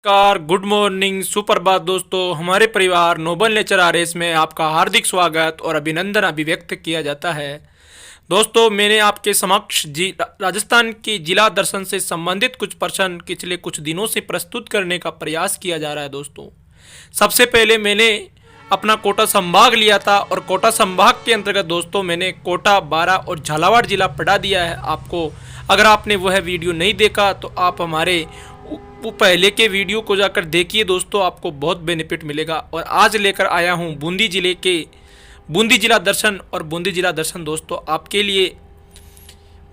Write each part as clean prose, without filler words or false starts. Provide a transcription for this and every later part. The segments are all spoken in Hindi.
नमस्कार, गुड मॉर्निंग, सुप्रभात दोस्तों। हमारे परिवार नोबल नेचर आरएस में आपका हार्दिक स्वागत और अभिनंदन अभिव्यक्त किया जाता है। दोस्तों, मैंने आपके समक्ष राजस्थान की जिला दर्शन से संबंधित कुछ प्रश्न पिछले कुछ दिनों से प्रस्तुत करने का प्रयास किया जा रहा है। दोस्तों, सबसे पहले मैंने अपना कोटा संभाग लिया था और कोटा संभाग के अंतर्गत दोस्तों मैंने कोटा, बारा और झालावाड़ जिला पढ़ा दिया है आपको। अगर आपने वह वीडियो नहीं देखा तो आप हमारे वो पहले के वीडियो को जाकर देखिए दोस्तों, आपको बहुत बेनिफिट मिलेगा। और आज लेकर आया हूँ बूंदी जिले के बूंदी जिला दर्शन। और बूंदी जिला दर्शन दोस्तों आपके लिए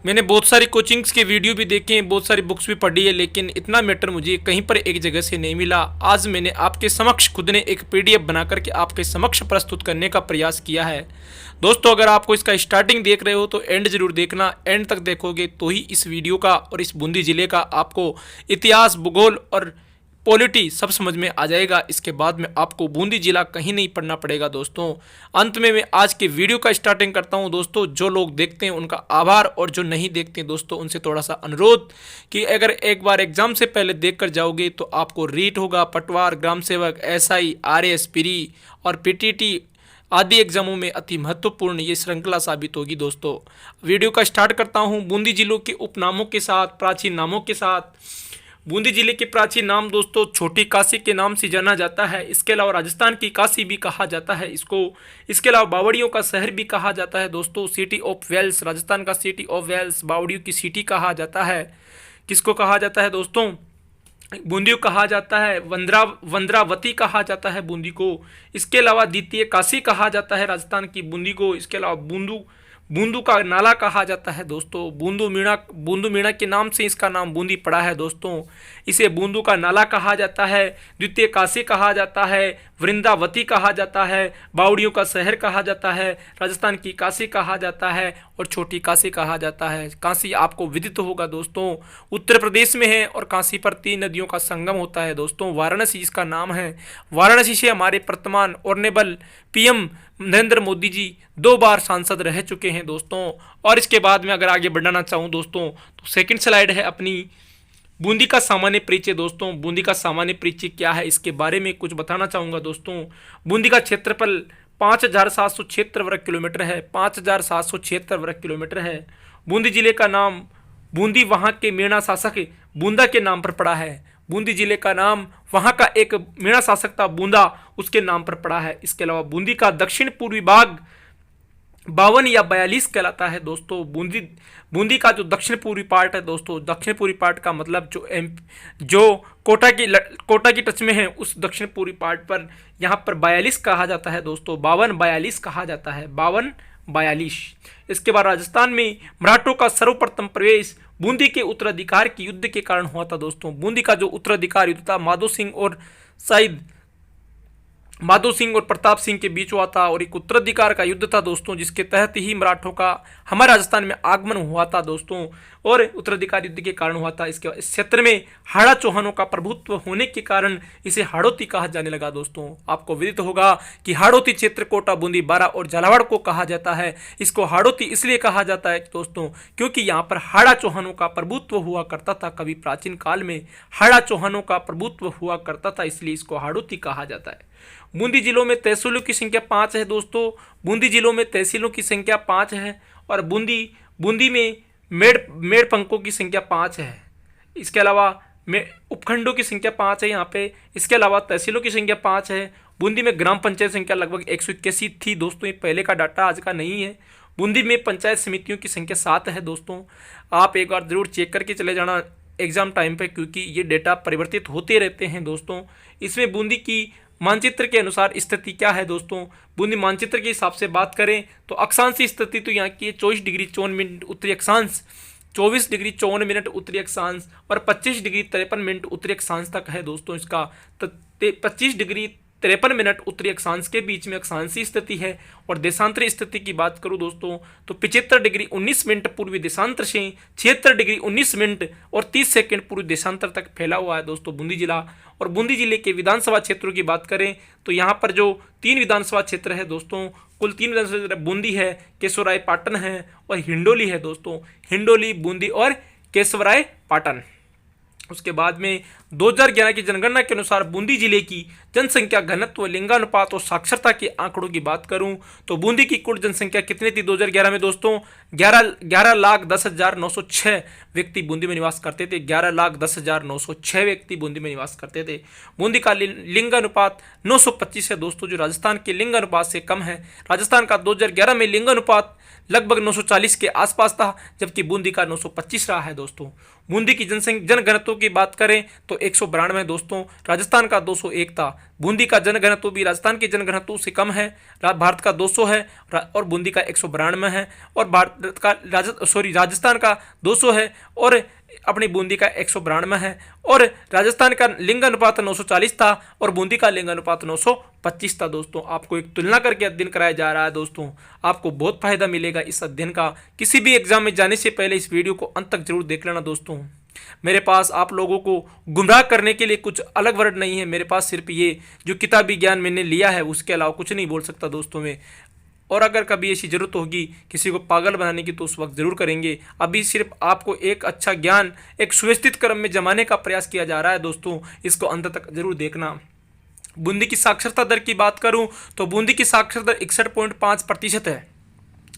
मैंने बहुत सारी कोचिंग्स के वीडियो भी देखे हैं, बहुत सारी बुक्स भी पढ़ी है, लेकिन इतना मैटर मुझे कहीं पर एक जगह से नहीं मिला। आज मैंने आपके समक्ष खुद ने एक पीडीएफ बना करके आपके समक्ष प्रस्तुत करने का प्रयास किया है। दोस्तों, अगर आपको इसका स्टार्टिंग देख रहे हो तो एंड जरूर देखना। एंड तक देखोगे तो ही इस वीडियो का और इस बूंदी जिले का आपको इतिहास, भूगोल और पॉलिटी सब समझ में आ जाएगा। इसके बाद में आपको बूंदी जिला कहीं नहीं पढ़ना पड़ेगा। दोस्तों, अंत में मैं आज के वीडियो का स्टार्टिंग करता हूं। दोस्तों, जो लोग देखते हैं उनका आभार और जो नहीं देखते हैं दोस्तों उनसे थोड़ा सा अनुरोध कि अगर एक बार एग्जाम से पहले देख कर जाओगे तो आपको रीट होगा, पटवार, ग्राम सेवक, एसआई, आरएस, पीरी और पीटीटी आदि एग्जामों में अति महत्वपूर्ण ये श्रृंखला साबित होगी। दोस्तों, वीडियो का स्टार्ट करता हूँ बूंदी जिलों के उपनामों के साथ, प्राचीन नामों के साथ। बूंदी जिले के प्राचीन नाम दोस्तों छोटी काशी के नाम से जाना जाता है। इसके अलावा राजस्थान की काशी भी कहा जाता है इसको। इसके अलावा बावड़ियों का शहर भी कहा जाता है दोस्तों। सिटी ऑफ वेल्स, राजस्थान का सिटी ऑफ वेल्स, बावड़ियों की सिटी कहा जाता है। किसको कहा जाता है दोस्तों? बूंदी को कहा जाता है, वंद्रावती कहा जाता है बूंदी को। इसके अलावा द्वितीय काशी कहा जाता है राजस्थान की बूंदी को। इसके अलावा बूंदू का नाला कहा जाता है दोस्तों। बूंदू मीणा के नाम से इसका नाम बूंदी पड़ा है दोस्तों। इसे बूंदू का नाला कहा जाता है, द्वितीय काशी कहा जाता है, वृंदावती कहा जाता है, बावड़ियों का शहर कहा जाता है, राजस्थान की काशी कहा जाता है और छोटी काशी कहा जाता है। काशी आपको विदित होगा दोस्तों, उत्तर प्रदेश में है और काशी पर 3 नदियों का संगम होता है दोस्तों। वाराणसी इसका नाम है। वाराणसी से हमारे वर्तमान ऑनरेबल पीएम नरेंद्र मोदी जी 2 बार सांसद रह चुके हैं दोस्तों। और इसके बाद में अगर आगे बढ़ाना चाहूँ दोस्तों तो सेकंड स्लाइड है अपनी बूंदी का सामान्य परिचय। दोस्तों, बूंदी का सामान्य परिचय क्या है इसके बारे में कुछ बताना चाहूँगा दोस्तों। बूंदी का क्षेत्रफल 5776 वर्ग किलोमीटर है। 5776 वर्ग किलोमीटर है। बूंदी जिले का नाम बूंदी वहाँ के मीणा शासक बूंदा के नाम पर पड़ा है। बूंदी जिले का नाम वहाँ का एक मीणा शासक था बूंदा, उसके नाम पर पड़ा है। इसके अलावा बूंदी का दक्षिण पूर्वी भाग 52 या 42 कहलाता है दोस्तों। बूंदी का जो दक्षिण पूर्वी पार्ट है दोस्तों, दक्षिण पूर्वी पार्ट का मतलब जो कोटा की टच में है उस दक्षिण पूर्वी पार्ट पर यहाँ पर 42 कहा जाता है दोस्तों। 52-42 कहा जाता है, 52-42। इसके बाद राजस्थान में मराठों का सर्वप्रथम प्रवेश बूंदी के उत्तराधिकार के युद्ध के कारण हुआ था दोस्तों। बूंदी का जो उत्तराधिकार युद्ध था माधो सिंह और प्रताप सिंह के बीच हुआ था और एक उत्तराधिकार का युद्ध था दोस्तों, जिसके तहत ही मराठों का हमारे राजस्थान में आगमन हुआ था दोस्तों और उत्तराधिकार युद्ध के कारण हुआ था। इसके इस क्षेत्र में हाड़ा चौहानों का प्रभुत्व होने के कारण इसे हाड़ौती कहा जाने लगा दोस्तों। आपको विदित होगा कि हाड़ौती क्षेत्र कोटा, बूंदी, बारा और झालावाड़ को कहा जाता है। इसको हाड़ौती इसलिए कहा जाता है दोस्तों क्योंकि यहाँ पर हाड़ा चौहानों का प्रभुत्व हुआ करता था। कभी प्राचीन काल में हाड़ा चौहानों का प्रभुत्व हुआ करता था, इसलिए इसको हाड़ौती कहा जाता है। बूंदी जिलों में तहसीलों की संख्या 5 है दोस्तों। बूंदी जिलों में तहसीलों की संख्या 5 है और बूंदी में मेड़ पंकों की संख्या 5 है। इसके अलावा उपखंडों की संख्या 5 है यहाँ पे। इसके अलावा तहसीलों की संख्या 5 है। बूंदी में ग्राम पंचायत संख्या लगभग 181 थी दोस्तों। ये पहले का डाटा, आज का नहीं है। बूंदी में पंचायत समितियों की संख्या 7 है दोस्तों। आप एक बार जरूर चेक करके चले जाना एग्जाम टाइम पे, क्योंकि ये डेटा परिवर्तित होते रहते हैं दोस्तों। इसमें बूंदी की मानचित्र के अनुसार स्थिति क्या है दोस्तों? बूंदी मानचित्र के हिसाब से बात करें तो अक्षांशीय स्थिति तो यहाँ की 24 डिग्री 54 मिनट उत्तरी अक्षांश, 24 डिग्री 54 मिनट उत्तरी अक्षांश और 25 डिग्री 53 मिनट उत्तरी अक्षांश तक है दोस्तों इसका। 25 डिग्री 53 मिनट उत्तरी अक्षांश के बीच में अक्षांशीय स्थिति है। और देशांतरी स्थिति की बात करूं दोस्तों तो 75 डिग्री 19 मिनट पूर्वी देशांतर से 76 डिग्री 19 मिनट और 30 सेकंड पूर्वी देशांतर तक फैला हुआ है दोस्तों बूंदी जिला। और बूंदी जिले के विधानसभा क्षेत्रों की बात करें तो यहाँ पर जो 3 विधानसभा क्षेत्र है दोस्तों, कुल 3 विधानसभा क्षेत्र बूंदी है, केशवराय पाटन है और हिंडोली है दोस्तों। हिंडोली, बूंदी और केशवराय पाटन। उसके बाद में 2011 की जनगणना के अनुसार बूंदी जिले की जनसंख्या घनत्व, लिंगानुपात और साक्षरता के आंकड़ों की बात करूं तो बूंदी की कुल जनसंख्या कितनी थी 2011 में दोस्तों? 11,10,906 व्यक्ति बूंदी में निवास करते थे। 11,10,906 व्यक्ति बूंदी में निवास करते थे। बूंदी का लिंगानुपात 925 है दोस्तों, जो राजस्थान के लिंगानुपात से कम है। राजस्थान का 2011 में लिंगानुपात लगभग 940 के आसपास था, जबकि बूंदी का 925 रहा है दोस्तों। बूंदी की जनघनत्व की बात करें तो 192 दोस्तों, राजस्थान का 201 था। बूंदी का जनघनत्व भी राजस्थान के जनघनत्व से कम है। भारत का 200 है और बूंदी का 192 है। और भारत का राजस्थान का 200 है और अपनी बूंदी का 192 है। और राजस्थान का लिंगानुपात 940 था और बूंदी का लिंगानुपात 925 था दोस्तों। आपको एक तुलना करके अध्ययन कराया जा रहा है दोस्तों। आपको बहुत फायदा मिलेगा इस अध्ययन का। किसी भी एग्जाम में जाने से पहले इस वीडियो को अंत तक जरूर देख लेना दोस्तों। मेरे पास आप लोगों को गुमराह करने के लिए कुछ अलग वर्ड नहीं है। मेरे पास सिर्फ ये जो किताबी ज्ञान मैंने लिया है उसके अलावा कुछ नहीं बोल सकता दोस्तों मैं। और अगर कभी ऐसी जरूरत होगी किसी को पागल बनाने की तो उस वक्त जरूर करेंगे। अभी सिर्फ आपको एक अच्छा ज्ञान एक सुव्यवस्थित क्रम में जमाने का प्रयास किया जा रहा है दोस्तों। इसको अंत तक जरूर देखना। बूंदी की साक्षरता दर की बात करूं तो बूंदी की साक्षरता दर 61.5% है।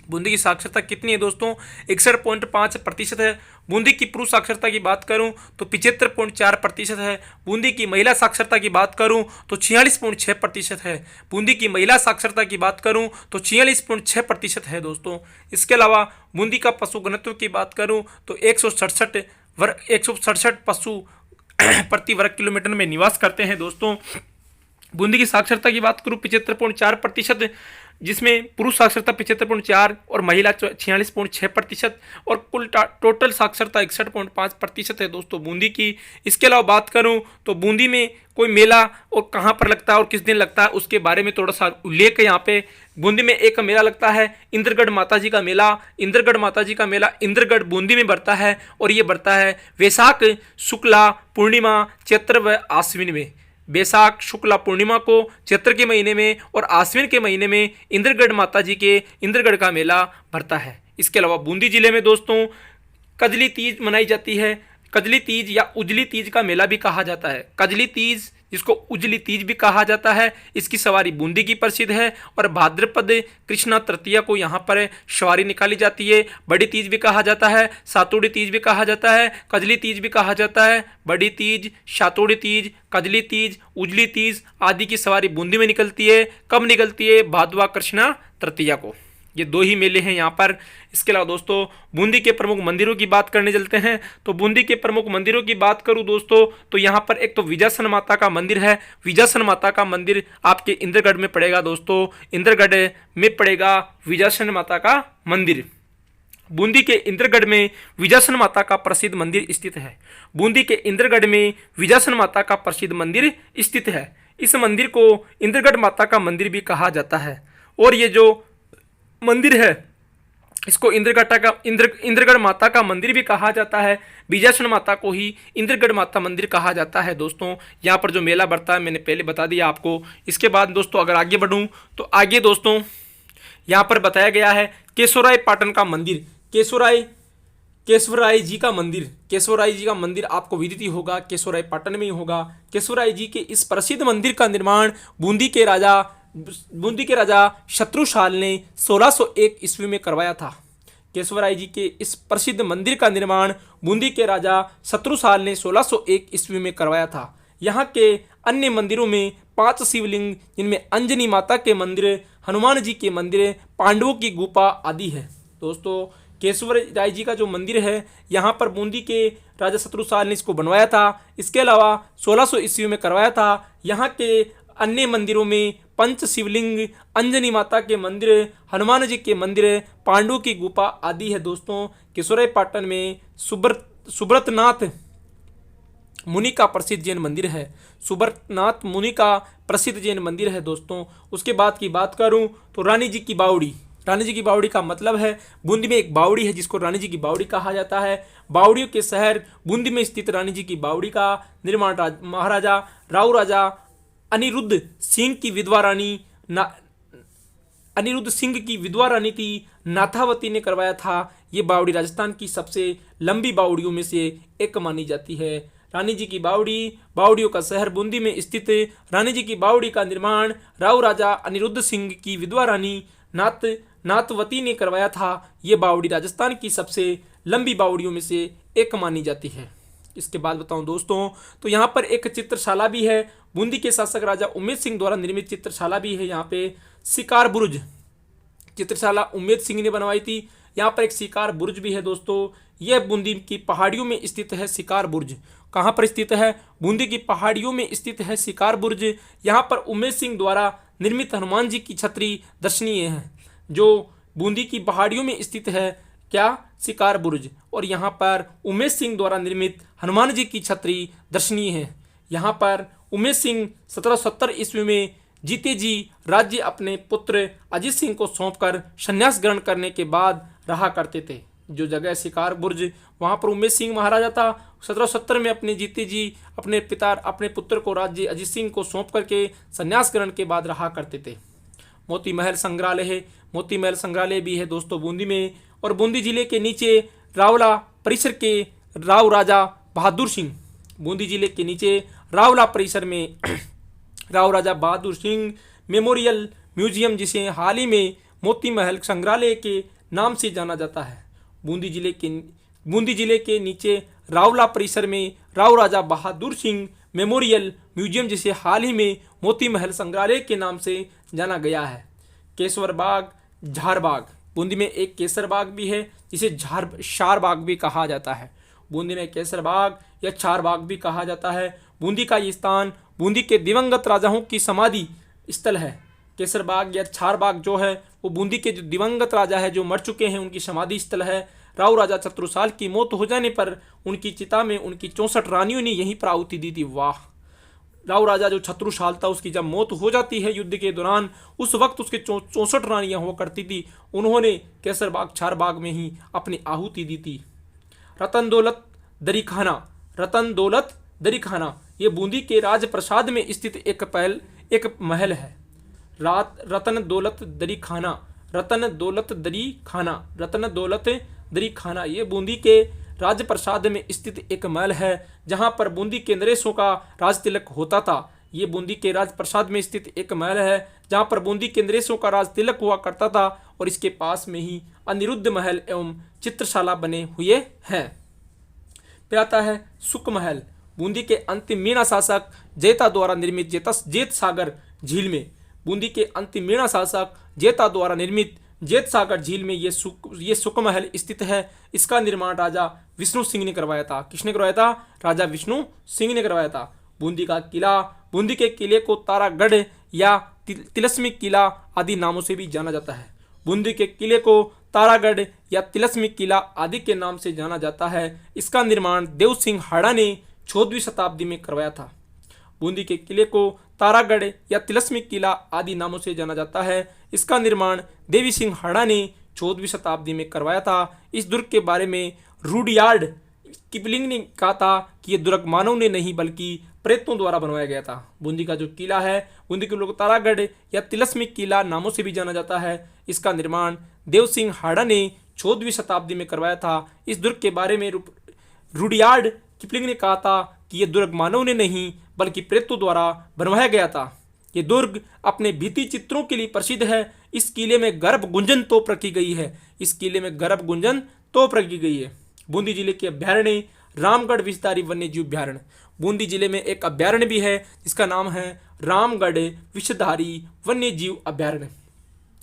बूंदी की साक्षरता कितनी है दोस्तों? 61.5% है। बूंदी की पुरुष साक्षरता की बात करूं तो 75.4% है। बूंदी की महिला साक्षरता की बात करूं तो 46.6% है। बूंदी की महिला साक्षरता की बात करूं तो 46.6% है दोस्तों। इसके अलावा बूंदी का पशु घनत्व की बात करूं तो 167 पशु प्रति वर्ग किलोमीटर में निवास करते हैं दोस्तों। बूंदी की साक्षरता की बात करूं 75.4%, जिसमें पुरुष साक्षरता 75.4 और महिला 46.6% और कुल टोटल साक्षरता 61.5% है दोस्तों बूंदी की। इसके अलावा बात करूं तो बूंदी में कोई मेला और कहां पर लगता है और किस दिन लगता है उसके बारे में थोड़ा सा उल्लेख है यहाँ पे। बूंदी में एक मेला लगता है इंद्रगढ़ माता जी का मेला। इंद्रगढ़ माता जी का मेला इंद्रगढ़ बूंदी में बढ़ता है और ये बढ़ता है वैशाख शुक्ला पूर्णिमा चैत्र व आश्विन में। बैसाख शुक्ला पूर्णिमा को चैत्र के महीने में और आश्विन के महीने में इंद्रगढ़ माता जी के इंद्रगढ़ का मेला भरता है। इसके अलावा बूंदी जिले में दोस्तों कजली तीज मनाई जाती है। कजली तीज या उजली तीज का मेला भी कहा जाता है। कजली तीज जिसको उजली तीज भी कहा जाता है, इसकी सवारी बूंदी की प्रसिद्ध है और भाद्रपद कृष्णा तृतीया को यहाँ पर सवारी निकाली जाती है। बड़ी तीज भी कहा जाता है, सातोड़ी तीज भी कहा जाता है, कजली तीज भी कहा जाता है। बड़ी तीज, सातोड़ी तीज, कजली तीज, उजली तीज आदि की सवारी बूंदी में निकलती है। कब निकलती है? भादवा कृष्णा तृतीया को। ये दो ही मेले हैं यहाँ पर। इसके अलावा दोस्तों बूंदी के प्रमुख मंदिरों की बात करने चलते हैं। तो बूंदी के प्रमुख मंदिरों की बात करूं दोस्तों तो यहाँ पर एक तो विजयासन माता का मंदिर है। विजयासन माता का मंदिर आपके इंद्रगढ़ में पड़ेगा दोस्तों। इंद्रगढ़ में पड़ेगा विजयासन माता का मंदिर। बूंदी के इंद्रगढ़ में विजयासन माता का प्रसिद्ध मंदिर स्थित है। बूंदी के इंद्रगढ़ में विजयासन माता का प्रसिद्ध मंदिर स्थित है। इस मंदिर को इंद्रगढ़ माता का मंदिर भी कहा जाता है। और ये जो मंदिर है इसको इंद्रगढ़ माता का मंदिर भी कहा जाता है। विजयासन माता को ही इंद्रगढ़ माता मंदिर कहा जाता है दोस्तों। यहाँ पर जो मेला बढ़ता है मैंने पहले बता दिया आपको। इसके बाद दोस्तों अगर आगे बढ़ूँ तो आगे दोस्तों यहाँ पर बताया गया है केशवराय पाटन का मंदिर। केशवराय जी का मंदिर। केशवराय जी का मंदिर आपको विदित ही होगा, केशवराय पाटन में ही होगा। केशवराय जी के इस प्रसिद्ध मंदिर का निर्माण बूंदी के राजा शत्रुसाल ने 1601 ईस्वी में करवाया था। केशवराय जी के इस प्रसिद्ध मंदिर का निर्माण बूंदी के राजा शत्रुसाल ने 1601 ईस्वी में करवाया था। यहाँ के अन्य मंदिरों में 5 शिवलिंग जिनमें अंजनी माता के मंदिर, हनुमान जी के मंदिर, पांडवों की गुफा आदि है दोस्तों। केशवराय जी का जो मंदिर है यहाँ पर बूंदी के राजा शत्रुसाल ने इसको बनवाया था। इसके अलावा 1600 ईस्वी में करवाया था। यहाँ के अन्य मंदिरों में पंच शिवलिंग, अंजनी माता के मंदिर, हनुमान जी के मंदिर, पांडु की गुफा आदि है दोस्तों। केशवराय पाटन में सुब्रतनाथ मुनि का प्रसिद्ध जैन मंदिर है। सुब्रतनाथ मुनि का प्रसिद्ध जैन मंदिर है दोस्तों। उसके बाद की बात करूं तो रानी जी की बावड़ी। रानी जी की बावड़ी का मतलब है बूंदी में एक बावड़ी है जिसको रानी जी की बावड़ी कहा जाता है। बावड़ियों के शहर बूंदी में स्थित रानी जी की बावड़ी का निर्माण महाराजा राव राजा अनिरुद्ध सिंह की विधवा रानी थी नाथावती ने करवाया था। ये बावड़ी राजस्थान की सबसे लंबी बावड़ियों में से एक मानी जाती है। रानी जी की बावड़ी, बावड़ियों का शहर बूंदी में स्थित रानी जी की बावड़ी का निर्माण राव राजा अनिरुद्ध सिंह की विधवा रानी नाथवती ने करवाया था। ये बावड़ी राजस्थान की सबसे लंबी बावड़ियों में से एक मानी जाती है। इसके बाद बताऊं दोस्तों, तो यहाँ पर एक चित्रशाला भी है। बूंदी के शासक राजा उम्मेद सिंह द्वारा निर्मित चित्रशाला भी है। यहाँ पे शिकार बुर्ज चित्रशाला उम्मेद सिंह ने बनवाई थी। यहाँ पर एक शिकार बुर्ज भी है दोस्तों। यह बूंदी की पहाड़ियों में स्थित है शिकार बुर्ज। कहाँ पर स्थित है? बूंदी की पहाड़ियों में स्थित है शिकार बुर्ज। यहाँ पर उम्मेद सिंह द्वारा निर्मित हनुमान जी की छतरी दर्शनीय है, जो बूंदी की पहाड़ियों में स्थित है। क्या? शिकार बुर्ज। और यहाँ पर उमेश सिंह द्वारा निर्मित हनुमान जी की छतरी दर्शनीय है। यहाँ पर उमेश सिंह 1770 ईस्वी में जीते जी राज्य अपने पुत्र अजीत सिंह को सौंपकर संन्यास ग्रहण करने के बाद रहा करते थे। जो जगह शिकार बुर्ज, वहाँ पर उमेश सिंह महाराजा था। 1770 में अपने जीते जी अपने पुत्र को राज्य अजीत सिंह को सौंप करके संन्यास ग्रहण के बाद रहा करते थे। मोती महल संग्रहालय है। मोती महल संग्रहालय भी है दोस्तों बूंदी में। और बूंदी जिले के नीचे रावला परिसर के राव राजा बहादुर सिंह, बूंदी जिले के नीचे रावला परिसर में राव राजा बहादुर सिंह मेमोरियल म्यूजियम, जिसे हाल ही में मोती महल संग्रहालय के नाम से जाना जाता है। बूंदी जिले के नीचे रावला परिसर में राव राजा बहादुर सिंह मेमोरियल म्यूजियम, जिसे हाल ही में मोती महल संग्रहालय के नाम से जाना गया है। केसवर बाग, झार बाग, बूंदी में एक केसर बाग भी है, जिसे शार बाग भी कहा जाता है। बूंदी में केसर बाग या चार बाग भी कहा जाता है। बूंदी का ये स्थान बूंदी के दिवंगत राजाओं की समाधि स्थल है। केसर बाग या चार बाग जो है वो बूंदी के जो दिवंगत राजा है, जो मर चुके हैं, उनकी समाधि स्थल है। राव राजा छत्रसाल की मौत हो जाने पर उनकी चिता में उनकी 64 रानियों ने यहीं पर आहुति दी थी। वाह! राव राजा जो छत्रसाल था, उसकी जब मौत हो जाती है युद्ध के दौरान, उस वक्त उसके 64 रानियां हुआ करती थी। उन्होंने केसर बाग चार बाग में ही अपनी आहुति दी थी। रतन दौलत दरी खाना, ये बूंदी के राजप्रसाद में स्थित एक महल है। रतन दौलत दरी खाना, ये बूंदी के राजप्रसाद में स्थित एक महल है, जहां पर बूंदी के नरेशों का राज तिलक होता था। ये बूंदी के राजप्रसाद में स्थित एक महल है, जहां पर बूंदी के नरेशों का राज तिलक हुआ करता था। और इसके पास में ही अनिरुद्ध महल एवं चित्रशाला बने हुए हैं। फिर आता है सुक महल। बूंदी के अंतिम मीणा शासक जेता द्वारा निर्मित जेत सागर झील में, बूंदी के अंतिम मीणा शासक जेता द्वारा निर्मित जेत सागर झील में ये सुक महल स्थित है। इसका निर्माण राजा विष्णु सिंह ने करवाया था। किसने करवाया था? राजा विष्णु सिंह ने करवाया था। बूंदी का किला, बूंदी के किले को तारागढ़ या तिलस्मी किला आदि नामों से भी जाना जाता है। बूंदी के किले को तारागढ़ या तिलस्मी किला आदि के नाम से जाना जाता है। इसका निर्माण देव सिंह हाड़ा ने 14वीं शताब्दी में करवाया था। बूंदी के किले को तारागढ़ या तिलस्मी किला आदि नामों से जाना जाता है। इसका निर्माण देवी सिंह हाड़ा ने 14वीं शताब्दी में करवाया था। इस दुर्ग के बारे में रुडयार्ड किपलिंग ने कहा था कि यह दुर्ग मानव ने नहीं बल्कि प्रेतों द्वारा बनवाया गया था। बूंदी का जो किला है, बूंदी के लोग तारागढ़ या तिलस्मी किला नामों से भी जाना जाता है। इसका निर्माण देव सिंह हाड़ा ने 14वीं शताब्दी में करवाया था। इस दुर्ग के बारे में रुडयार्ड किपलिंग ने कहा था कि यह दुर्ग मानव ने नहीं बल्कि प्रेतों द्वारा बनवाया गया था। ये दुर्ग अपने भित्ति चित्रों के लिए प्रसिद्ध है। इस किले में गर्भ गुंजन तोप रखी गई है। बूंदी जिले के अभ्यारण्य रामगढ़ विषधारी वन्य जीव अभ्यारण्य। बूंदी जिले में एक अभ्यारण्य भी है जिसका नाम है रामगढ़ विषधारी वन्य जीव अभ्यारण्य।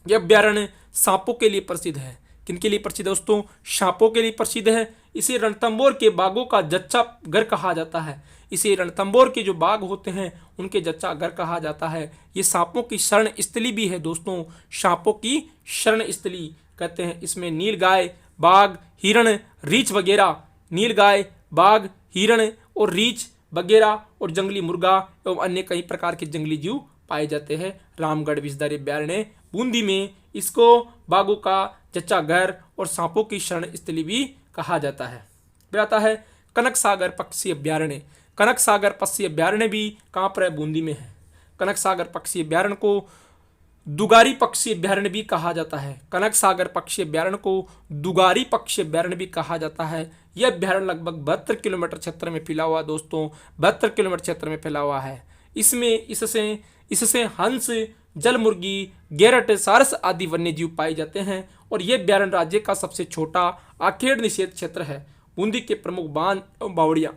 यह अभ्यारण्य सांपों के लिए प्रसिद्ध है। किनके लिए प्रसिद्ध है दोस्तों? सांपों के लिए प्रसिद्ध है। इसे रणथंभौर के बागों का जच्चा घर कहा जाता है। इसे रणथंभौर के जो बाग होते हैं उनके जच्चा घर कहा जाता है। ये सांपों की शरण स्थली भी है दोस्तों, सांपों की शरण स्थली कहते हैं। इसमें नीलगाय, बाघ, हिरण, रीछ वगैरह, नीलगाय, बाघ, हिरण और रीछ वगैरह और जंगली मुर्गा एवं अन्य कई प्रकार के जंगली जीव पाए जाते हैं। रामगढ़ विषधारी अभ्यारण्य बूंदी में इसको बाघों का जच्चा घर और सांपों की शरण स्थली भी कहा जाता है। फिर आता है कनक सागर पक्षी अभ्यारण्य। कनक सागर पक्षी अभ्यारण्य भी कहाँ पर है? बूंदी में है। कनक सागर पक्षी अभ्यारण्य को दुगारी पक्षी अभ्यारण्य भी कहा जाता है। कनक सागर पक्षी अभ्यारण्य को दुगारी पक्षी अभ्यारण्य भी कहा जाता है। यह अभ्यारण्य लगभग 72 किलोमीटर क्षेत्र में फैला हुआ दोस्तों, 72 किलोमीटर क्षेत्र में फैला हुआ है। इससे हंस, जल मुर्गी, गेरट, सारस आदि वन्य जीव पाए जाते हैं और यह अभ्यारण्य राज्य का सबसे छोटा आखेड़ निषेध क्षेत्र है। बूंदी के प्रमुख बांध एवं बावड़ियां,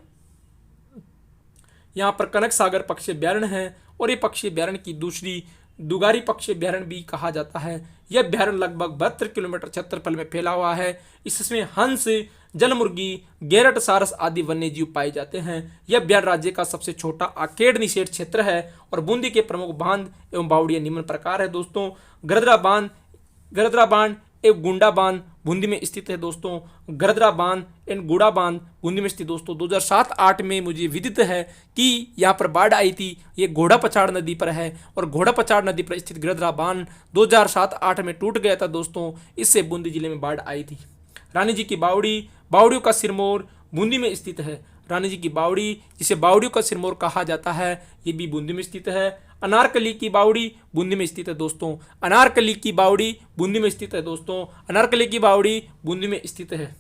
यहाँ पर कनक सागर पक्षी अभ्यारण्य है और ये पक्षी अभ्यारण्य की दूसरी दुगारी पक्षी अभ्यारण्य भी कहा जाता है। यह अभ्यारण्य लगभग 72 किलोमीटर क्षेत्रफल में फैला हुआ है। इसमें हंस, जलमुर्गी, गेरट, सारस आदि वन्य जीव पाए जाते हैं। यह अभ्यारण्य राज्य का सबसे छोटा आकेड़ निषेध क्षेत्र है और बूंदी के प्रमुख बांध एवं बावड़ियां निम्न प्रकार है दोस्तों। गरदरा बांध एवं गुंडा बांध बूंदी में स्थित है दोस्तों। गरदरा बांध एंड गुड़ा बांध बूंदी में स्थित दोस्तों। 2007-8 में मुझे विदित है कि यहाँ पर बाढ़ आई थी। ये घोड़ा पछाड़ नदी पर है और घोड़ा पछाड़ नदी पर स्थित गरदरा बांध 2007-8 में टूट गया था दोस्तों। इससे बूंदी जिले में बाढ़ आई थी। रानी जी की बावड़ी, बावड़ियों का सिरमौर बूंदी में स्थित है। रानी जी की बावड़ी, जिसे बावड़ियों का सिरमौर कहा जाता है, ये भी बूंदी में स्थित है। अनारकली की बावड़ी बूंदी में स्थित है दोस्तों। अनारकली की बावड़ी बूंदी में स्थित है दोस्तों। अनारकली की बावड़ी बूंदी में स्थित है।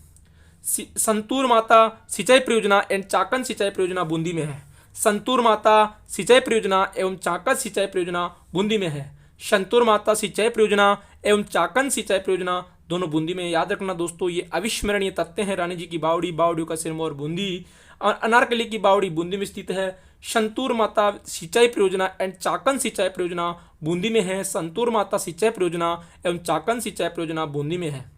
संतूर माता सिंचाई परियोजना एवं चाकन सिंचाई परियोजना बूंदी में है। संतूर माता सिंचाई परियोजना एवं चाकन सिंचाई परियोजना बूंदी में है। संतूर माता सिंचाई परियोजना एवं चाकन सिंचाई परियोजना दोनों बूंदी में। याद रखना दोस्तों, ये अविस्मरणीय तथ्य हैं। रानी जी की बावड़ी, बावड़ियों का सिरमौर बूंदी, और अनारकली की बावड़ी बूंदी में स्थित है। संतूर माता सिंचाई परियोजना एंड चाकन सिंचाई परियोजना बूंदी में है। संतूर माता सिंचाई परियोजना एवं चाकन सिंचाई परियोजना बूंदी में है।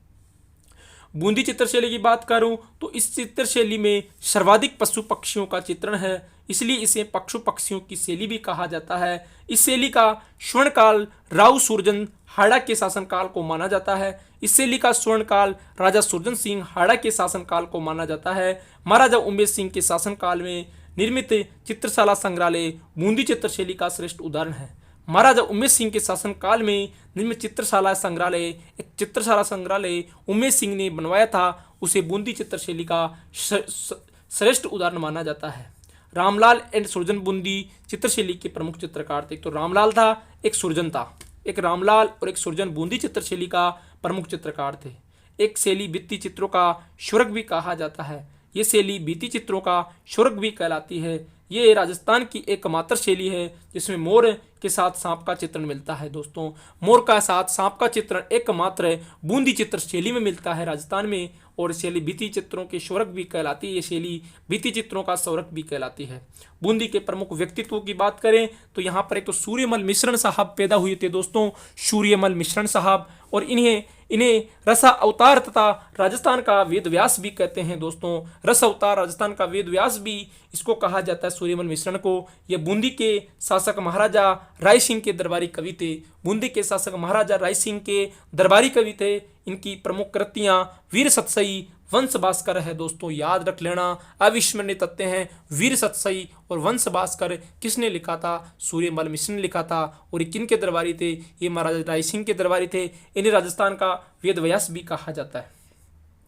बूंदी चित्रशैली की बात करूं तो इस चित्रशैली में सर्वाधिक पशु पक्षियों का चित्रण है, इसलिए इसे पशु पक्षियों की शैली भी कहा जाता है। इस शैली का स्वर्ण काल राव सुरजन हाड़ा के शासनकाल को माना जाता है। इस शैली का स्वर्ण काल राजा सुरजन सिंह हाड़ा के शासनकाल को माना जाता है। महाराजा उमेश सिंह के शासनकाल में निर्मित चित्रशाला संग्रहालय बूंदी चित्रशैली का श्रेष्ठ उदाहरण है। महाराजा उमेश सिंह के शासनकाल में निर्मित चित्रशाला संग्रहालय उमेश सिंह ने बनवाया था, उसे बूंदी चित्रशैली का श्रेष्ठ उदाहरण माना जाता है। रामलाल एंड सुरजन बूंदी चित्रशैली के प्रमुख चित्रकार थे। तो रामलाल था, एक सुरजन था। एक रामलाल और एक सुरजन बूंदी चित्रशैली का प्रमुख चित्रकार थे। एक शैली भित्ति चित्रों का स्वर्ग भी कहा जाता है। ये शैली भित्ति चित्रों का स्वर्ग भी कहलाती है। ये राजस्थान की एकमात्र शैली है जिसमें मोर के साथ सांप का चित्रण मिलता है दोस्तों। मोर का साथ सांप का चित्रण एकमात्र बूंदी चित्र शैली में मिलता है राजस्थान में, और शैली भित्ति चित्रों के स्वर्ग भी कहलाती है। ये शैली भित्ति चित्रों का स्वर्ग भी कहलाती है। बूंदी के प्रमुख व्यक्तित्वों की बात करें तो यहाँ पर एक तो सूर्यमल मिश्रण साहब पैदा हुए थे दोस्तों। सूर्यमल मिश्रण साहब, और इन्हें रसा अवतार तथा राजस्थान का वेद व्यास भी कहते हैं दोस्तों। रस अवतार राजस्थान का वेद व्यास भी इसको कहा जाता है, सूर्यमल मिश्रण को। ये बूंदी के शासक महाराजा राय सिंह के दरबारी कवि थे। बूंदी के शासक महाराजा राय सिंह के दरबारी कवि थे। इनकी प्रमुख कृतियां वीर सतसई, वंश भास्कर है दोस्तों। याद रख लेना, अविस्मरणीय तथ्य हैं। वीर सतसई और वंश भास्कर किसने लिखा था? सूर्यमल मिश्र ने लिखा था। और ये किन के दरबारी थे? ये महाराजा राय सिंह के दरबारी थे। इन्हें राजस्थान का वेद व्यास भी कहा जाता है।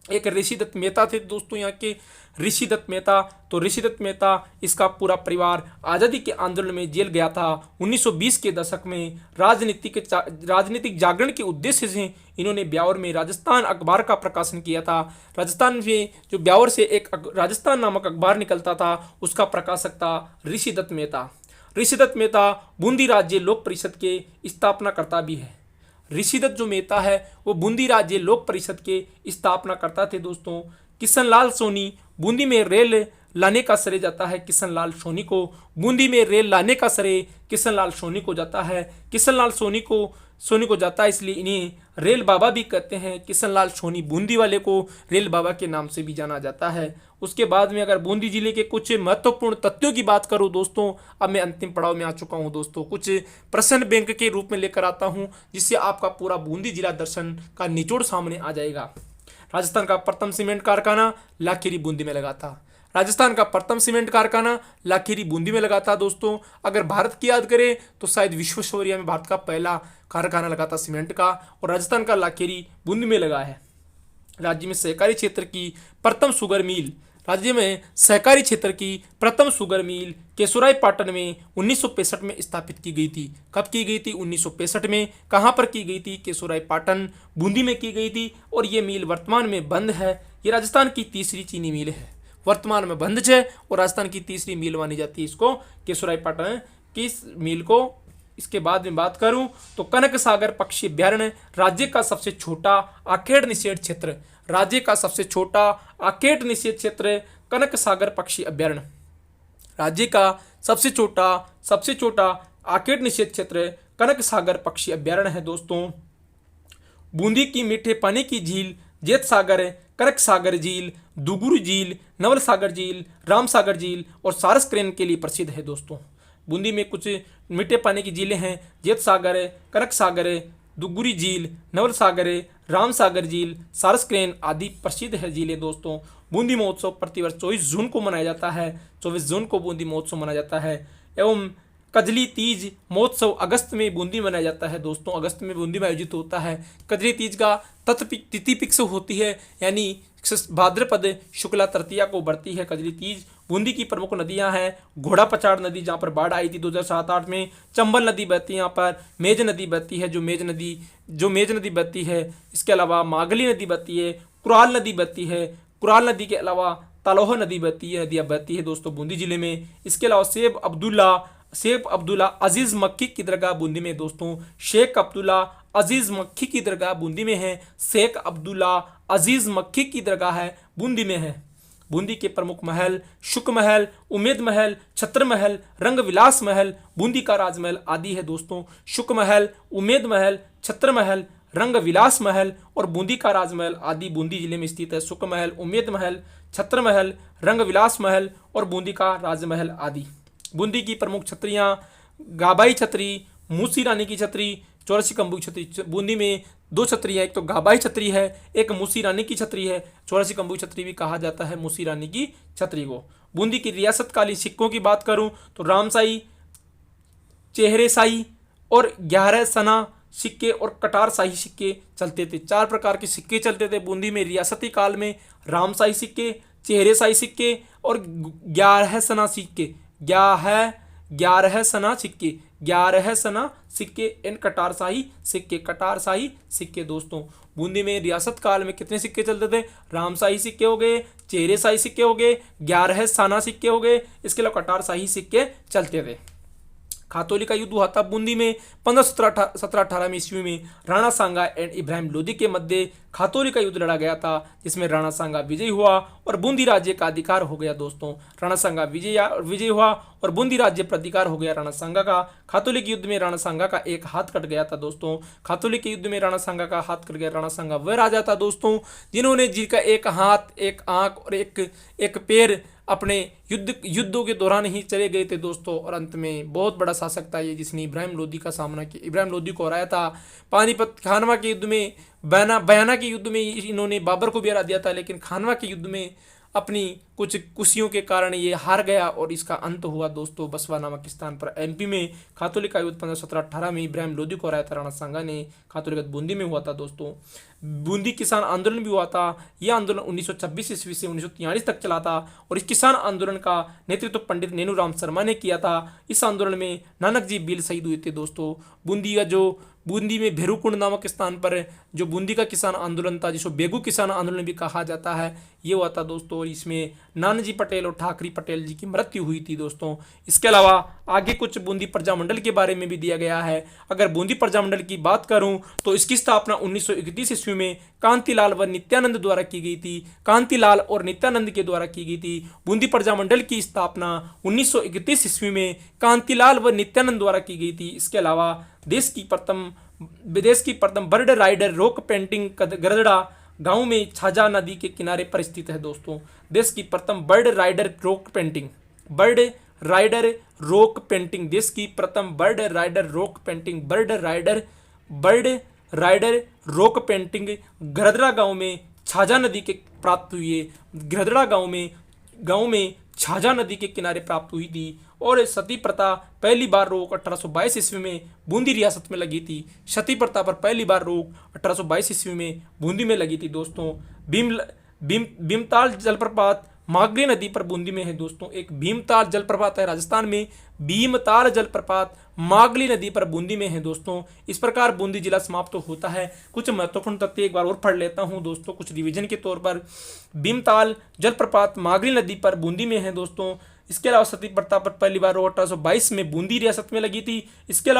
एक ऋषिदत्त मेहता थे दोस्तों, यहाँ के ऋषिदत्त मेहता। तो ऋषिदत्त मेहता, इसका पूरा परिवार आज़ादी के आंदोलन में जेल गया था। 1920 के दशक में राजनीतिक जागरण के उद्देश्य से इन्होंने ब्यावर में राजस्थान अखबार का प्रकाशन किया था। राजस्थान में जो ब्यावर से एक राजस्थान नामक अखबार निकलता था, उसका प्रकाशक था ऋषिदत्त मेहता। ऋषिदत्त मेहता बूंदी राज्य लोक परिषद के स्थापनाकर्ता भी है। ऋषिदत्त जो मेहता है वो बूंदी राज्य लोक परिषद के स्थापना करता थे दोस्तों। किशनलाल सोनी, बूंदी में रेल लाने का श्रेय जाता है किशनलाल सोनी को। बूंदी में रेल लाने का श्रेय किशनलाल सोनी को जाता है। किशनलाल सोनी को जाता है, इसलिए इन्हें रेल बाबा भी कहते हैं। किशनलाल सोनी बूंदी वाले को रेल बाबा के नाम से भी जाना जाता है। उसके बाद में अगर बूंदी जिले के कुछ महत्वपूर्ण तथ्यों की बात करूं दोस्तों, अब मैं अंतिम पड़ाव में आ चुका हूं दोस्तों। कुछ प्रश्न बैंक के रूप में लेकर आता हूं, जिससे आपका पूरा बूंदी जिला दर्शन का निचोड़ सामने आ जाएगा। राजस्थान का प्रथम सीमेंट कारखाना लाखेरी बूंदी में लगा था। राजस्थान का प्रथम सीमेंट कारखाना लाखेरी बूंदी में लगा था दोस्तों। अगर भारत की याद करें तो शायद विश्वेश्वरैया में भारत का पहला कारखाना लगा था सीमेंट का, और राजस्थान का लाखेरी बूंदी में लगा है। राज्य में सहकारी क्षेत्र की प्रथम शुगर मिल केशोराय पाटन में 1965 में स्थापित की गई थी। कब की गई थी? 1965 में। कहाँ पर की गई थी? केशोराय पाटन बूंदी में की गई थी। और ये मिल वर्तमान में बंद है। ये राजस्थान की तीसरी चीनी मिल है, वर्तमान में बंद है और राजस्थान की तीसरी मिल मानी जाती है इसको, केशोराय पाटन की मिल को। इसके बाद में बात करूं तो कनक सागर पक्षी अभ्यारण्य राज्य का सबसे छोटा आखेट निषेध क्षेत्र, राज्य का सबसे छोटा आखेट निषेध क्षेत्र कनक सागर पक्षी अभ्यारण्य, राज्य का सबसे छोटा आखेट निषेध क्षेत्र कनक सागर पक्षी अभ्यारण्य है दोस्तों। बूंदी की मीठे पानी की झील जेत सागर, कनक सागर झील, दुगुरु झील, नवल सागर झील, राम सागर झील और सारस क्रेन के लिए प्रसिद्ध है दोस्तों। बूंदी में कुछ मीठे पानी की झीलें हैं, जेत सागर, कनक सागर, दुगुरी झील, नवल सागर, राम सागर झील, सारस क्रेन आदि प्रसिद्ध है झीलें दोस्तों। बूंदी महोत्सव प्रतिवर्ष 24 जून को मनाया जाता है, 24 जून को बूंदी महोत्सव मनाया जाता है। एवं कजली तीज महोत्सव अगस्त में बूंदी मनाया जाता है दोस्तों, अगस्त में बूंदी में आयोजित होता है। कजली तीज का तिथि फिक्स होती है, यानी भाद्रपद शुक्ला तृतीया को बढ़ती है कजली तीज। बूंदी की प्रमुख नदियां हैं घोड़ा पछाड़ नदी, जहां पर बाढ़ आई थी 2007-8 में, चंबल नदी बहती है, यहाँ पर मेज नदी बहती है, जो मेज नदी बहती है। इसके अलावा मागली नदी बहती है, कुराल नदी बहती है, कुराल नदी के अलावा तालोह नदी बहती है, नदियाँ बहती है दोस्तों बूंदी जिले में। इसके अलावा शेख अब्दुल्ला अजीज मक्की की दरगाह बूंदी में दोस्तों, शेख अब्दुल्ला अजीज मक्की की दरगाह बूंदी में है, शेख अब्दुल्ला अजीज मक्की की दरगाह है बूंदी में है। बूंदी के प्रमुख महल शुक महल, उमेद महल, छत्र महल, रंग विलास महल, बूंदी का राजमहल आदि है दोस्तों। शुक महल, उमेद महल, छत्र महल, रंग विलास महल और बूंदी का राजमहल आदि बूंदी जिले में स्थित है। शुक महल, उमेद महल, छत्र महल, रंग विलास महल और बूंदी का राजमहल आदि। बूंदी की प्रमुख छत्रियां गाबाई छतरी, मूसी रानी की छतरी, चौरसी कंबू की छतरी। बूंदी में दो छतरी है, एक तो गाबाई छतरी है, एक मूसी रानी की छतरी है। चौरसी कंबू छतरी भी कहा जाता है मूसी रानी की छतरी को। बूंदी की रियासतकालीन सिक्कों की बात करूं तो रामशाही, चेहरेशाही और 11 सना सिक्के और कटार शाही सिक्के चलते थे। 4 प्रकार के सिक्के चलते थे बूंदी में रियासती काल में, रामशाही सिक्के, चेहरेशाही सिक्के और 11 सना सिक्के, 11 सना सिक्के, 11 सना सिक्के इन कटारशाही सिक्के दोस्तों। बूंदी में रियासत काल में कितने सिक्के चलते थे? रामशाही सिक्के हो गए, चेहरेशाही सिक्के हो गए, 11 सना सिक्के हो गए, इसके अलावा कटारशाही सिक्के चलते थे। खातौली का युद्ध हुआ था बूंदी में 1517-18 ईस्वी में राणा सांगा एंड इब्राहिम लोदी के मध्य खातौली का युद्ध लड़ा गया था, जिसमें राणा सांगा विजयी हुआ और बूंदी राज्य का अधिकार हो गया दोस्तों। राणा सांगा विजयी हुआ और बूंदी राज्य पर अधिकार हो गया राणा सांगा का। खातौली के युद्ध में राणा सांगा का एक हाथ कट गया था दोस्तों। खातौली के युद्ध में राणा सांगा का हाथ कट गया। राणा सांगा वह राजा था दोस्तों जिन्होंने जिनका एक हाथ, एक आंख और एक पैर अपने युद्धों के दौरान ही चले गए थे दोस्तों। और अंत में बहुत बड़ा शासक था ये, जिसने इब्राहिम लोदी का सामना किया, इब्राहिम लोदी को हराया था। पानीपत खानवा के युद्ध में, बयाना के युद्ध में इन्होंने बाबर को भी हरा दिया था, लेकिन खानवा के युद्ध में अपनी कुछ कुशियों के कारण ये हार गया और इसका अंत हुआ दोस्तों बसवा नामक स्थान पर। एमपी में खातौली का युद्ध 1517-18 में इब्राहिम लोदी को हराया था राणा सांगा ने। खातौली का बूंदी में हुआ था दोस्तों। बूंदी किसान आंदोलन भी हुआ था। यह आंदोलन 1926 ईस्वी से 1943 तक चला था और इस किसान आंदोलन का नेतृत्व पंडित नेनूराम शर्मा ने किया था। इस आंदोलन में नानक जी भील शहीद हुए थे दोस्तों। बूंदी में भेरूकुंड नामक स्थान पर जो बूंदी का किसान आंदोलन था, जिसको बेगू किसान आंदोलन भी कहा जाता है, ये हुआ था दोस्तों। और इसमें नानाजी पटेल और ठाकरी पटेल जी की मृत्यु हुई थी दोस्तों। इसके अलावा आगे कुछ बूंदी प्रजामंडल के बारे में भी दिया गया है। अगर बूंदी प्रजामंडल की बात करूं तो इसकी स्थापना 1931 ईस्वी में कांतिलाल व नित्यानंद द्वारा की गई थी। कांतिलाल और नित्यानंद के द्वारा की गई थी। बूंदी प्रजामंडल की स्थापना 1931 ईस्वी में कांतिलाल व नित्यानंद द्वारा की गई थी। इसके अलावा विदेश की प्रथम बर्ड राइडर रॉक पेंटिंग गरदड़ा गांव में छाजा नदी के किनारे पर स्थित है दोस्तों। देश की प्रथम बर्ड राइडर रॉक पेंटिंग, देश की प्रथम बर्ड राइडर रॉक पेंटिंग गरदड़ा गांव में छाजा नदी के प्राप्त हुई है। गरदड़ा गांव में छाजा नदी के किनारे प्राप्त हुई थी। और सती प्रथा पहली बार रोक 1822 ईस्वी में बूंदी रियासत में लगी थी। सती प्रथा पर पहली बार रोक 1822 ईस्वी में बूंदी में लगी थी दोस्तों। भीमताल जलप्रपात मागली नदी पर बूंदी में है दोस्तों। एक भीमताल जलप्रपात है राजस्थान में, भीमताल जलप्रपात मागली नदी पर बूंदी में है दोस्तों। इस प्रकार बूंदी जिला समाप्त तो होता है। कुछ महत्वपूर्ण तथ्य एक बार और पढ़ लेता हूं दोस्तों, कुछ रिवीजन के तौर पर। भीमताल जलप्रपात मागली नदी पर बूंदी में है दोस्तों। इसके अलावा सती प्रथा पर पहली बार 1822 में बूंदी रियासत में लगी थी। इसके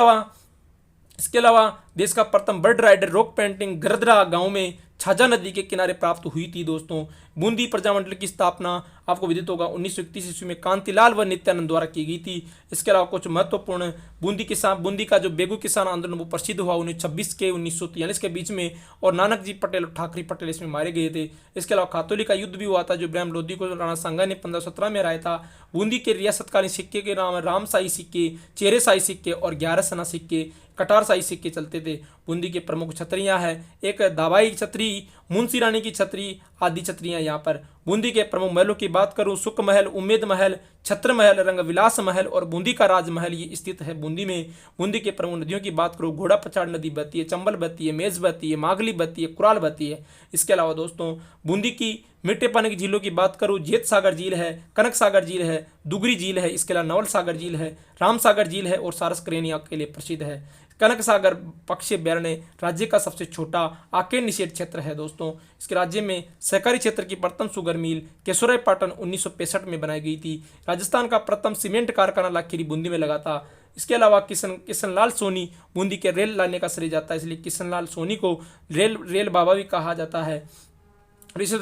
अलावा देश का प्रथम बर्ड राइडर रॉक पेंटिंग गरदरा गांव में छाजा नदी के किनारे प्राप्त हुई थी दोस्तों। बूंदी प्रजामंडल की स्थापना आपको विदित होगा 1931 ईस्वी में कांतिलाल व नित्यानंद द्वारा की गई थी। इसके अलावा कुछ महत्वपूर्ण बूंदी का जो बेगू किसान आंदोलन वो प्रसिद्ध हुआ 1926 के 1943 के बीच में, और नानक जी पटेल और ठाकरे पटेल इसमें मारे गए थे। इसके अलावा खातौली का युद्ध भी हुआ था जो इब्राहिम लोदी को राणा सांगा ने 1517 में हराया था। बूंदी के रियासतकालीन सिक्के के नाम रामशाही सिक्के, चेरेशाही सिक्के और 11 सना सिक्के, कटारशाही सिक्के चलते थे। बूंदी के प्रमुख छतरियां हैं, एक दाबाई छतरी, मुंशी रानी की छतरी आदि छतरियां यहाँ पर। बूंदी के प्रमुख महलों की बात करूं, सुख महल, उम्मेद महल, छत्र महल, रंगविलास महल और बूंदी का राजमहल ये स्थित है बूंदी में। बूंदी के प्रमुख नदियों की बात करूं, घोड़ा पछाड़ नदी बहती है, चंबल बहती है, मेज बहती है, मागली बहती है, कुराल बहती है। इसके अलावा दोस्तों बूंदी की मीठे पानी की झीलों की बात करूं, जेत सागर झील है, कनक सागर झील है, दुगरी झील है, इसके अलावा नवल सागर झील है, राम सागर झील है और सारस करेनिया के लिए प्रसिद्ध है। कनक सागर पक्षी अभ्यारण्य राज्य का सबसे छोटा आकेर निषेध क्षेत्र है दोस्तों। इसके राज्य में सहकारी क्षेत्र की प्रथम शुगर मिल केशोराय पाटन 1965 में बनाई गई थी। राजस्थान का प्रथम सीमेंट कारखाना लाखीरी बूंदी में लगा था। इसके अलावा किशनलाल सोनी बूंदी के रेल लाने का श्रेय जाता है, इसलिए किशनलाल सोनी को रेल बाबा भी कहा जाता है। ऋषिद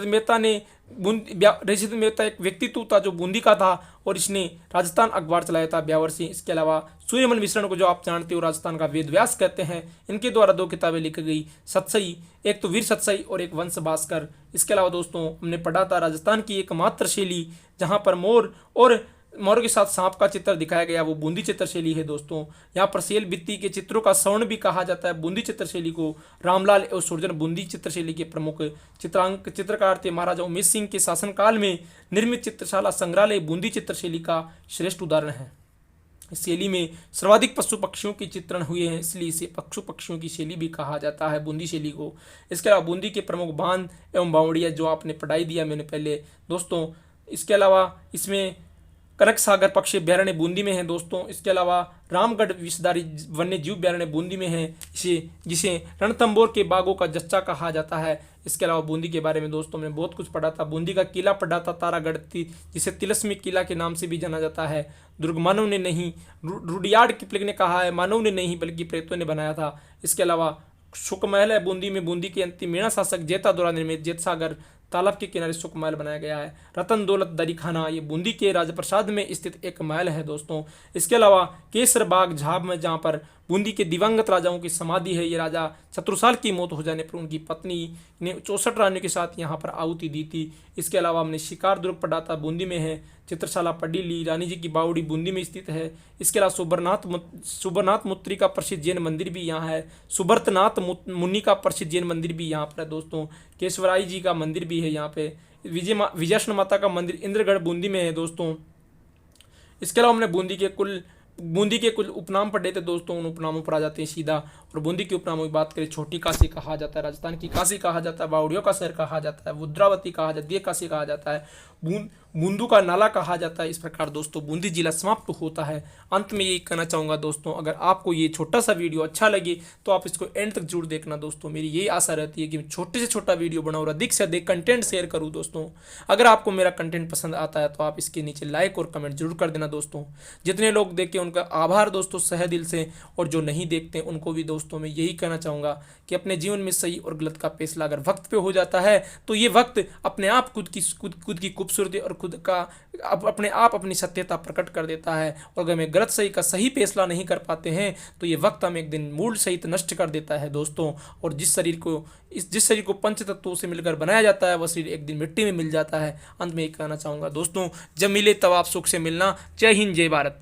मेहता एक व्यक्तित्व था जो बूंदी का था और इसने राजस्थान अखबार चलाया था ब्यावर सिंह। इसके अलावा सूर्यमल मिश्रण को जो आप जानते हो राजस्थान का वेद व्यास कहते हैं, इनके द्वारा 2 किताबें लिखी गई, सतसई, एक तो वीर सतसई और एक वंश भास्कर। इसके अलावा दोस्तों हमने पढ़ा था राजस्थान की एकमात्र शैली जहाँ पर मोर के साथ सांप का चित्र दिखाया गया वो बूंदी चित्रशैली है दोस्तों। यहाँ पर सेल भित्ति के चित्रों का स्वर्ण भी कहा जाता है बूंदी चित्रशैली को। रामलाल एवं सुरजन बूंदी चित्रशैली के प्रमुख चित्रकार थे। महाराजा उमेश सिंह के शासनकाल में निर्मित चित्रशाला संग्रहालय बूंदी चित्रशैली का श्रेष्ठ उदाहरण है। इस शैली में सर्वाधिक पशु पक्षियों के चित्रण हुए हैं, इसलिए इसे पशु पक्षियों की शैली भी कहा जाता है बूंदी शैली को। इसके अलावा बूंदी के प्रमुख बांध एवं बावड़िया जो आपने पढ़ाई दिया मैंने पहले दोस्तों। इसके अलावा इसमें कनक सागर पक्षी अभ्यारण्य बूंदी में है दोस्तों। इसके अलावा रामगढ़ विषधारी वन्य जीव अभ्यारण्य बूंदी में है, जिसे रणथंभौर के बागों का जच्चा कहा जाता है। इसके अलावा बूंदी के बारे में दोस्तों मैंने बहुत कुछ पढ़ा था। बूंदी का किला पढ़ा था तारागढ़, जिसे तिलस्मी किला के नाम से भी जाना जाता है। दुर्ग मानव ने नहीं, रुडियार्ड किपलिंग ने कहा है, मानव ने नहीं बल्कि प्रेतों ने बनाया था। इसके अलावा सुख महल है बूंदी में, बूंदी के अंतिम मीणा शासक जेता द्वारा निर्मित जेत सागर तालाब के किनारे सुख महल बनाया गया है। रतन दौलत दरी खाना ये बूंदी के राजप्रसाद में स्थित एक महल है दोस्तों। इसके अलावा केसर बाग झाब में जहाँ पर बूंदी के दिवंगत राजाओं की समाधि है, ये राजा छत्रसाल की मौत हो जाने पर उनकी पत्नी ने 64 रानियों के साथ यहाँ पर आहुति दी थी। इसके अलावा हमने शिकार दुर्ग पढ़ा था बूंदी में है। चित्रशाला पडीली रानी जी की बावड़ी बूंदी में स्थित है। इसके अलावा सुबरनाथ मुत्री का प्रसिद्ध जैन मंदिर भी यहाँ है। सुब्रतनाथ मुनि का प्रसिद्ध जैन मंदिर भी यहाँ पर है दोस्तों। केशवराई जी का मंदिर भी है यहाँ पे। विजयष्ण माता का मंदिर इंद्रगढ़ बूंदी में है दोस्तों। इसके अलावा हमने बूंदी के कुछ उपनाम पढ़े थे दोस्तों, उन उपनामों पर आ जाते हैं सीधा। और बूंदी के उपनामों की बात करें, छोटी काशी कहा जाता है, राजस्थान की काशी कहा जाता है, बावड़ियों का शहर कहा जाता है, रुद्रावती कहा जाती है, काशी कहा जाता है, बूंदू का नाला कहा जाता है। इस प्रकार दोस्तों बूंदी जिला समाप्त होता है। अंत में यही कहना चाहूँगा दोस्तों, अगर आपको ये छोटा सा वीडियो अच्छा लगे तो आप इसको एंड तक जरूर देखना दोस्तों। मेरी यही आशा रहती है कि मैं छोटे से छोटा वीडियो बनाऊँ और अधिक से अधिक कंटेंट शेयर करूँ दोस्तों। अगर आपको मेरा कंटेंट पसंद आता है तो आप इसके नीचे लाइक और कमेंट जरूर कर देना दोस्तों। जितने लोग देखें उनका आभार दोस्तों सह दिल से, और जो नहीं देखते उनको भी दोस्तों मैं यही कहना चाहूँगा कि अपने जीवन में सही और गलत का फैसला अगर वक्त पे हो जाता है तो ये वक्त अपने आप खुद की खूबसूरती और खुद का अपने आप अपनी सत्यता प्रकट कर देता है। और अगर हमें गलत सही का सही फैसला नहीं कर पाते हैं तो ये वक्त हमें एक दिन मूल सहित नष्ट कर देता है दोस्तों। और जिस शरीर को पंच तत्वों से मिलकर बनाया जाता है वह शरीर एक दिन मिट्टी में मिल जाता है। अंत में ये कहना चाहूँगा दोस्तों, जब मिले तब आप सुख से मिलना। जय हिंद, जय भारत।